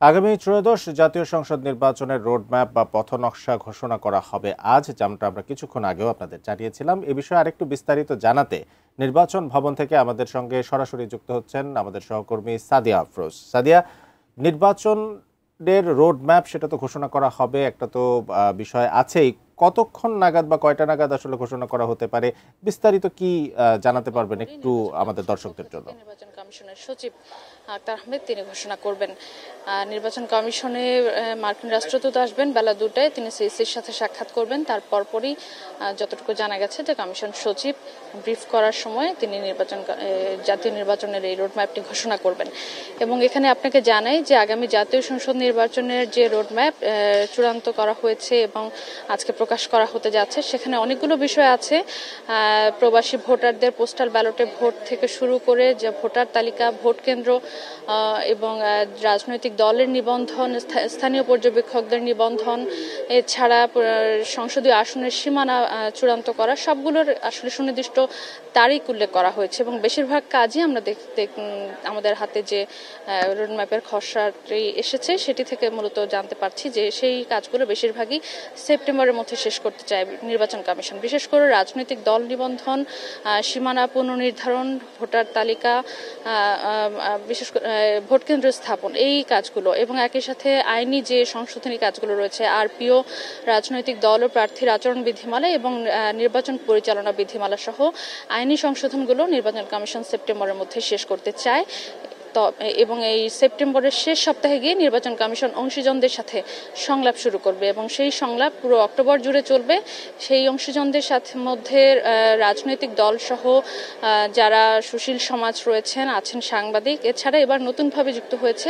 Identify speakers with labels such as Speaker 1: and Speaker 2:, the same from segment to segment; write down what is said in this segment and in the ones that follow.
Speaker 1: আগামী ত্রয়োদশ জাতীয় সংসদ নির্বাচনের রোডম্যাপ বা পথনকশা ঘোষণা করা হবে আজ, যেমনটা আমরা কিছুক্ষণ আগেও আপনাদের জানিয়েছিলাম। এ বিষয়ে আরেকটু বিস্তারিত জানাতে নির্বাচন ভবন থেকে আমাদের সঙ্গে সরাসরি যুক্ত হচ্ছেন আমাদের সহকর্মী সাদিয়া আফরোজ। সাদিয়া, নির্বাচনের রোডম্যাপ সেটা তো ঘোষণা করা হবে, একটা তো বিষয় আছেই। কতক্ষণ নাগাদ বা কয়টা নাগাদ আসলে ঘোষণা করা হতে পারে, বিস্তারিত কি জানাতে পারবেন একটু আমাদের দর্শকদের জন্য?
Speaker 2: নির্বাচন কমিশনের সচিব আক্তার আহমেদ তিনি ঘোষণা করবেন। নির্বাচন কমিশনে মার্কিন রাষ্ট্রদূত আসবেন বেলা 2টায়, তিনি সিইসির সাথে সাক্ষাৎ করবেন। তার পরপরই যতটুকু জানা গেছে যে কমিশন সচিব ব্রিফ করার সময় তিনি জাতীয় নির্বাচনের এই রোডম্যাপটি ঘোষণা করবেন। এবং এখানে আপনাকে জানাই যে আগামী জাতীয় সংসদ নির্বাচনের যে রোডম্যাপ চূড়ান্ত করা হয়েছে এবং আজকে প্রকাশ করা হতে যাচ্ছে, সেখানে অনেকগুলো বিষয় আছে। প্রবাসী ভোটারদের পোস্টাল ব্যালটে ভোট থেকে শুরু করে যে ভোটার তালিকা, ভোট কেন্দ্র এবং রাজনৈতিক দলের নিবন্ধন, স্থানীয় পর্যবেক্ষকদের নিবন্ধন, এছাড়া সংসদীয় আসনের সীমানা চূড়ান্ত করা, সবগুলোর আসলে সুনির্দিষ্ট তারিখ উল্লেখ করা হয়েছে। এবং বেশিরভাগ কাজই আমরা আমাদের হাতে যে রোডম্যাপের খসড়াটি এসেছে সেটি থেকে মূলত জানতে পারছি যে সেই কাজগুলো বেশিরভাগই সেপ্টেম্বরের মধ্যে শেষ করতে চায় নির্বাচন কমিশন। বিশেষ করে রাজনৈতিক দল নিবন্ধন, সীমানা পুনর্নির্ধারণ, ভোটার তালিকা, বিশেষ করে ভোট কেন্দ্র স্থাপন, এই কাজগুলো এবং একই সাথে আইনি যে সংশোধনী কাজগুলো রয়েছে, আরপিও, রাজনৈতিক দল ও প্রার্থীর আচরণ বিধিমালা এবং নির্বাচন পরিচালনা বিধিমালা সহ আইনি সংশোধনগুলো নির্বাচন কমিশন সেপ্টেম্বরের মধ্যে শেষ করতে চায়। এবং এই সেপ্টেম্বরের শেষ সপ্তাহে গিয়ে নির্বাচন কমিশন অংশীজনদের সাথে সংলাপ শুরু করবে এবং সেই সংলাপ পুরো অক্টোবর জুড়ে চলবে। সেই অংশীজনদের সাথে মধ্যে রাজনৈতিক দল সহ যারা সুশীল সমাজ আছেন, সাংবাদিক, এছাড়া এবার নতুনভাবে যুক্ত হয়েছে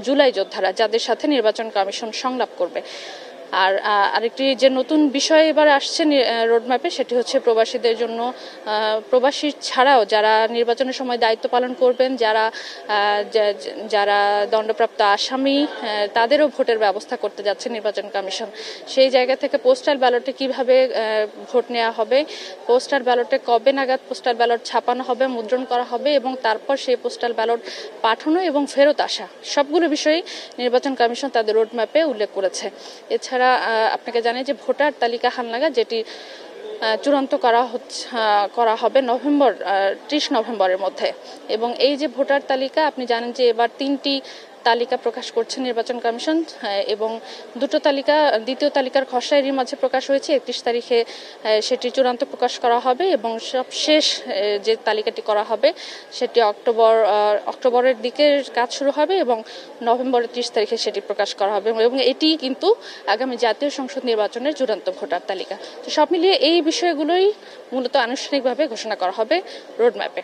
Speaker 2: জুলাই যোদ্ধারা, যাদের সাথে নির্বাচন কমিশন সংলাপ করবে। আর আরেকটি যে নতুন বিষয় এবার আসছে রোডম্যাপে, সেটি হচ্ছে প্রবাসীদের জন্য, প্রবাসী ছাড়াও যারা নির্বাচনের সময় দায়িত্ব পালন করবেন, যারা দণ্ডপ্রাপ্ত আসামি, তাদেরও ভোটের ব্যবস্থা করতে যাচ্ছে নির্বাচন কমিশন। সেই জায়গা থেকে পোস্টাল ব্যালটে কিভাবে ভোট নেওয়া হবে, পোস্টাল ব্যালটে কবে নাগাদ পোস্টাল ব্যালট ছাপানো হবে, মুদ্রণ করা হবে এবং তারপর সেই পোস্টাল ব্যালট পাঠানো এবং ফেরত আসা, সবগুলো বিষয়ই নির্বাচন কমিশন তাদের রোডম্যাপে উল্লেখ করেছে। এছাড়া আপনাকে জানাই যে ভোটার তালিকা হালনাগাদ, যেটি চূড়ান্ত করা হবে 30 নভেম্বরের মধ্যে। এবং এই যে ভোটার তালিকা, আপনি জানেন যে এবার 3টি তালিকা প্রকাশ করছে নির্বাচন কমিশন এবং দ্বিতীয় তালিকার খসড়া এরই মাঝে প্রকাশ হয়েছে। 31 তারিখে সেটি চূড়ান্ত প্রকাশ করা হবে এবং সবশেষ যে তালিকাটি করা হবে সেটি অক্টোবরের দিকে কাজ শুরু হবে এবং নভেম্বরের 30 তারিখে সেটি প্রকাশ করা হবে এবং এটি কিন্তু আগামী জাতীয় সংসদ নির্বাচনের চূড়ান্ত ভোটার তালিকা। তো সব মিলিয়ে এই বিষয়গুলোই মূলত আনুষ্ঠানিকভাবে ঘোষণা করা হবে রোডম্যাপে।